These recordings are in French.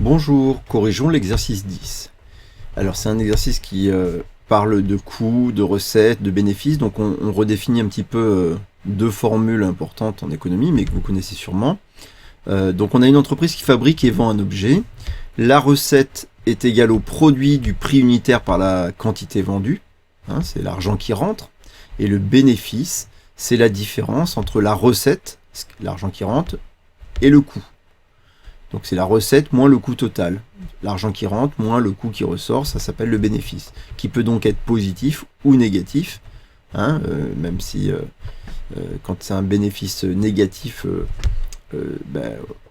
Bonjour, corrigeons l'exercice 10. Alors c'est un exercice qui parle de coûts, de recettes, de bénéfices, donc on redéfinit un petit peu deux formules importantes en économie, mais que vous connaissez sûrement. Donc on a une entreprise qui fabrique et vend un objet. La recette est égale au produit du prix unitaire par la quantité vendue, hein, c'est l'argent qui rentre, et le bénéfice, c'est la différence entre la recette, l'argent qui rentre, et le coût. Donc c'est la recette moins le coût total. L'argent qui rentre moins le coût qui ressort, ça s'appelle le bénéfice, qui peut donc être positif ou négatif, hein, même si quand c'est un bénéfice négatif,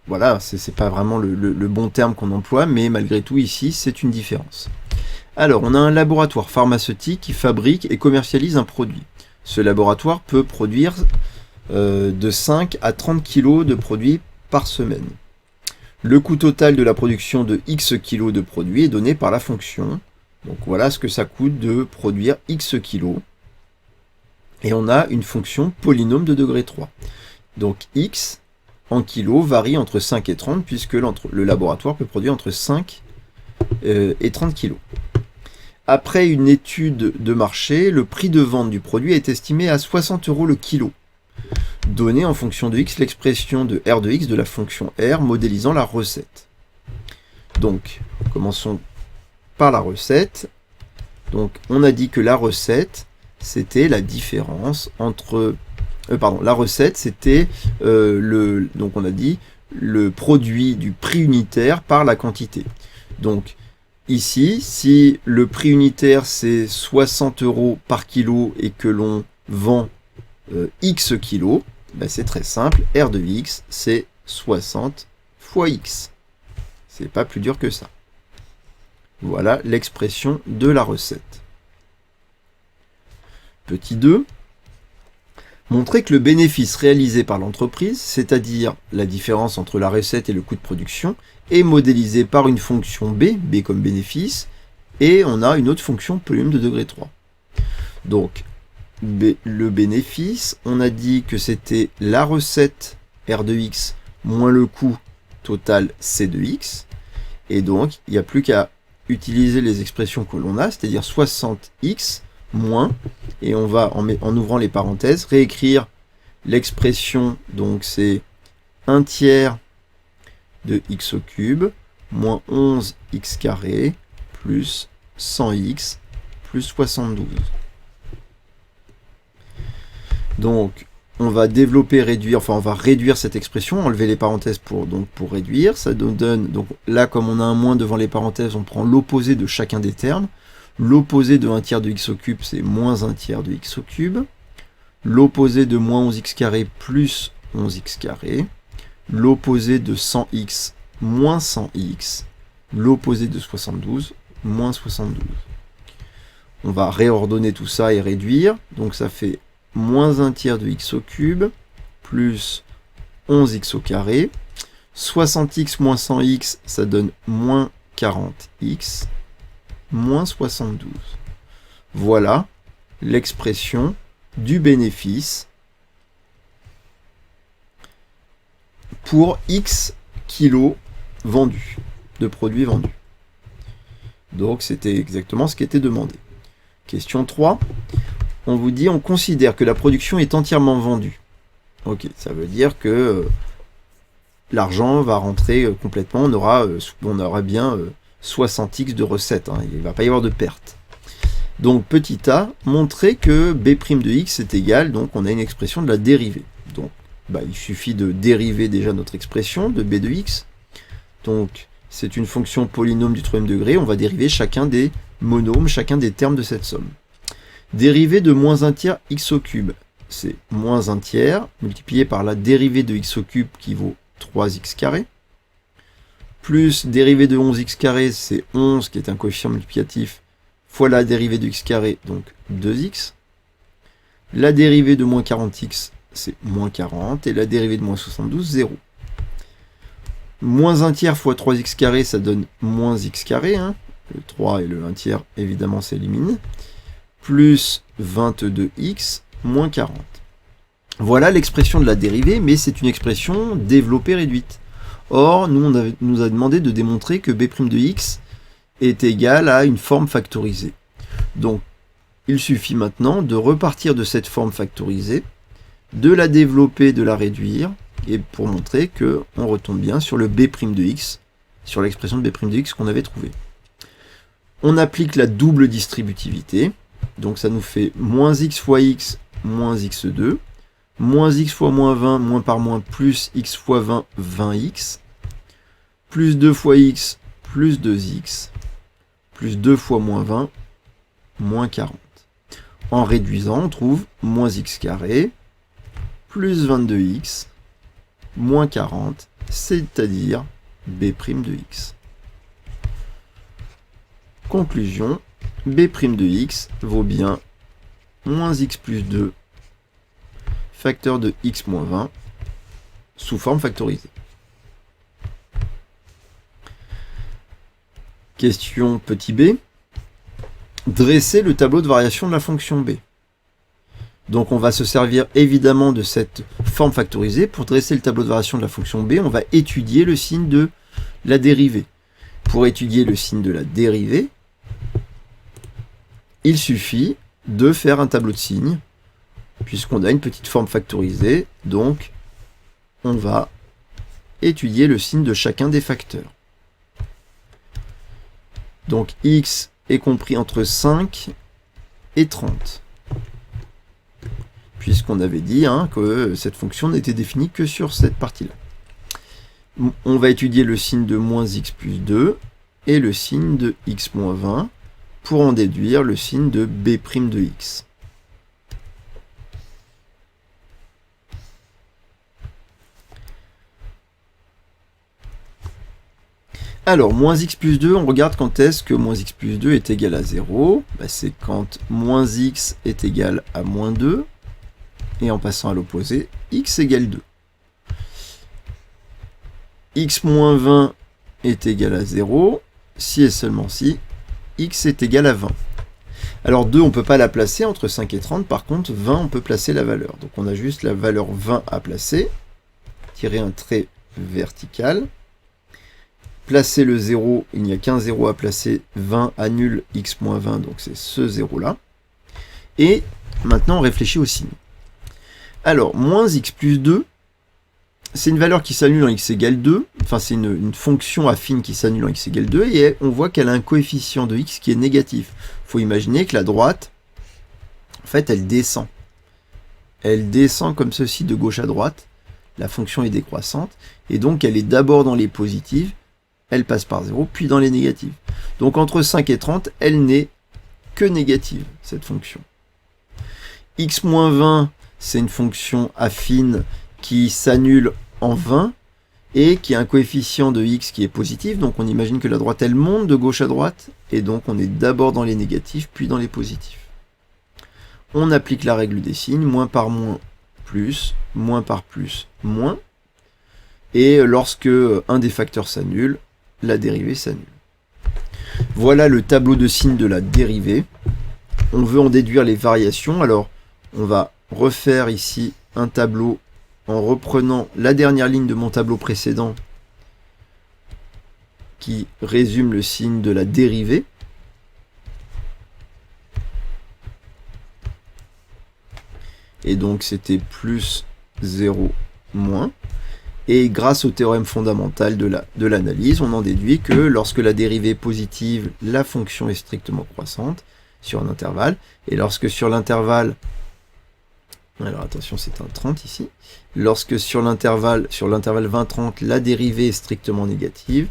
voilà, c'est pas vraiment le bon terme qu'on emploie, mais malgré tout ici c'est une différence. Alors on a un laboratoire pharmaceutique qui fabrique et commercialise un produit. Ce laboratoire peut produire de 5 à 30 kg de produits par semaine. Le coût total de la production de X kilos de produits est donné par la fonction. Donc voilà ce que ça coûte de produire X kilos. Et on a une fonction polynôme de degré 3. Donc X en kilos varie entre 5 et 30 puisque le laboratoire peut produire entre 5 et 30 kilos. Après une étude de marché, le prix de vente du produit est estimé à 60 € le kilo. Donner en fonction de x l'expression de r de x de la fonction r modélisant la recette. Donc, commençons par la recette. Donc, on a dit que la recette, c'était la différence entre... la recette, c'était donc on a dit le produit du prix unitaire par la quantité. Donc, ici, si le prix unitaire, c'est 60 € par kilo et que l'on vend x kilos, ben c'est très simple, r de x c'est 60 fois x. C'est pas plus dur que ça. Voilà l'expression de la recette. Petit 2. Montrer que le bénéfice réalisé par l'entreprise, c'est-à-dire la différence entre la recette et le coût de production, est modélisé par une fonction b, b comme bénéfice, et on a une autre fonction polynôme de degré 3. Donc, le bénéfice, on a dit que c'était la recette R de X moins le coût total C de X. Et donc, il n'y a plus qu'à utiliser les expressions que l'on a, c'est-à-dire 60X moins, et on va, en ouvrant les parenthèses, réécrire l'expression, donc c'est 1 tiers de x au cube moins 11x carré plus 100x plus 72. Donc, on va développer, réduire, enfin on va réduire cette expression, enlever les parenthèses pour réduire. Ça nous donne, donc là comme on a un moins devant les parenthèses, on prend l'opposé de chacun des termes. L'opposé de 1 tiers de x au cube, c'est moins 1 tiers de x au cube. L'opposé de moins 11x carré plus 11x carré. L'opposé de 100x moins 100x. L'opposé de 72 moins 72. On va réordonner tout ça et réduire. Donc ça fait moins 1 tiers de x au cube, plus 11x au carré. 60x moins 100x, ça donne moins 40x, moins 72. Voilà l'expression du bénéfice pour x kilos vendus, de produits vendus. Donc c'était exactement ce qui était demandé. Question 3. On vous dit, on considère que la production est entièrement vendue. Ok, ça veut dire que l'argent va rentrer complètement, on aura bien 60x de recettes, hein, il ne va pas y avoir de perte. Donc petit a, montrer que b' de x est égal, donc on a une expression de la dérivée. Donc il suffit de dériver déjà notre expression de b de x. Donc c'est une fonction polynôme du troisième degré, on va dériver chacun des monômes, chacun des termes de cette somme. Dérivée de moins 1 tiers x au cube, c'est moins 1 tiers multiplié par la dérivée de x au cube qui vaut 3x carré, plus dérivée de 11x carré, c'est 11 qui est un coefficient multiplicatif, fois la dérivée de x carré, donc 2x. La dérivée de moins 40x, c'est moins 40, et la dérivée de moins 72, 0. Moins 1 tiers fois 3x carré, ça donne moins x carré, hein. Le 3 et le 1 tiers, évidemment, s'éliminent. Plus 22x moins 40. Voilà l'expression de la dérivée, mais c'est une expression développée réduite. Or, nous a demandé de démontrer que b' de x est égal à une forme factorisée. Donc, il suffit maintenant de repartir de cette forme factorisée, de la développer, de la réduire, et pour montrer que on retombe bien sur le b' de x, sur l'expression de b' de x qu'on avait trouvée. On applique la double distributivité, donc ça nous fait moins x fois x moins x2, moins x fois moins 20, moins par moins, plus x fois 20, 20x, plus 2 fois x, plus 2x, plus 2 fois moins 20, moins 40. En réduisant, on trouve moins x carré, plus 22x, moins 40, c'est-à-dire b' de x. Conclusion, b' de x vaut bien moins x plus 2, facteur de x moins 20, sous forme factorisée. Question petit b. Dresser le tableau de variation de la fonction b. Donc on va se servir évidemment de cette forme factorisée. Pour dresser le tableau de variation de la fonction b, on va étudier le signe de la dérivée. Pour étudier le signe de la dérivée, il suffit de faire un tableau de signes, puisqu'on a une petite forme factorisée, donc on va étudier le signe de chacun des facteurs. Donc x est compris entre 5 et 30. Puisqu'on avait dit que cette fonction n'était définie que sur cette partie-là. On va étudier le signe de moins x plus 2 et le signe de x moins 20 pour en déduire le signe de b' de x. Alors, moins x plus 2, on regarde quand est-ce que moins x plus 2 est égal à 0. C'est quand moins x est égal à moins 2. Et en passant à l'opposé, x égale 2. X moins 20 est égal à 0, si et seulement si x est égal à 20. Alors 2, on ne peut pas la placer entre 5 et 30, par contre 20, on peut placer la valeur. Donc on a juste la valeur 20 à placer, tirer un trait vertical, placer le 0, il n'y a qu'un 0 à placer, 20 annule x moins 20, donc c'est ce 0-là. Et maintenant on réfléchit au signe. Alors, moins x plus 2, c'est une valeur qui s'annule en x égale 2, enfin c'est une fonction affine qui s'annule en x égale 2, et on voit qu'elle a un coefficient de x qui est négatif. Il faut imaginer que la droite, en fait, elle descend. Elle descend comme ceci de gauche à droite, la fonction est décroissante, et donc elle est d'abord dans les positives, elle passe par 0, puis dans les négatives. Donc entre 5 et 30, elle n'est que négative, cette fonction. X moins 20, c'est une fonction affine qui s'annule en 20 et qui a un coefficient de x qui est positif. Donc on imagine que la droite, elle monte de gauche à droite. Et donc on est d'abord dans les négatifs, puis dans les positifs. On applique la règle des signes. Moins par moins par plus, moins. Et lorsque un des facteurs s'annule, la dérivée s'annule. Voilà le tableau de signes de la dérivée. On veut en déduire les variations. Alors on va refaire ici un tableau en reprenant la dernière ligne de mon tableau précédent qui résume le signe de la dérivée. Et donc c'était plus 0 moins. Et grâce au théorème fondamental de l'analyse, on en déduit que lorsque la dérivée est positive, la fonction est strictement croissante sur un intervalle. Et lorsque sur l'intervalle, alors attention, c'est un 30 ici. Lorsque sur l'intervalle 20-30, la dérivée est strictement négative,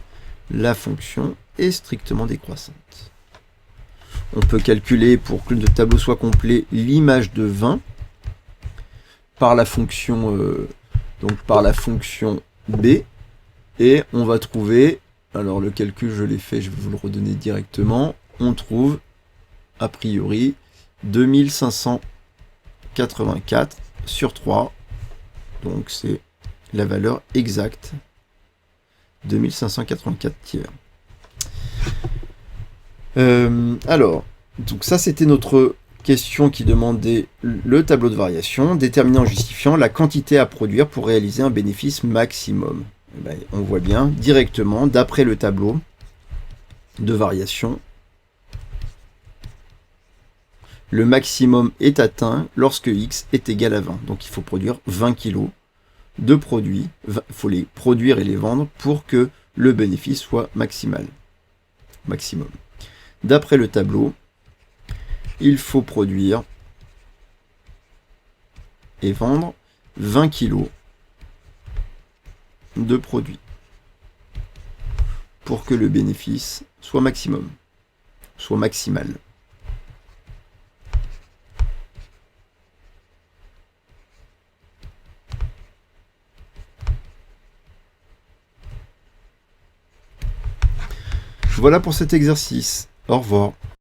la fonction est strictement décroissante. On peut calculer, pour que le tableau soit complet, l'image de 20 par la fonction, b, et on va trouver, alors le calcul je l'ai fait, je vais vous le redonner directement, on trouve a priori 2584 sur 3, donc c'est la valeur exacte, 2584 tiers. Alors, donc ça c'était notre question qui demandait le tableau de variation, déterminant en justifiant la quantité à produire pour réaliser un bénéfice maximum. On voit bien directement, d'après le tableau de variation, le maximum est atteint lorsque X est égal à 20. Donc il faut produire 20 kg de produits, il faut les produire et les vendre pour que le bénéfice soit maximum. D'après le tableau, il faut produire et vendre 20 kg de produits pour que le bénéfice soit maximal. Voilà pour cet exercice. Au revoir.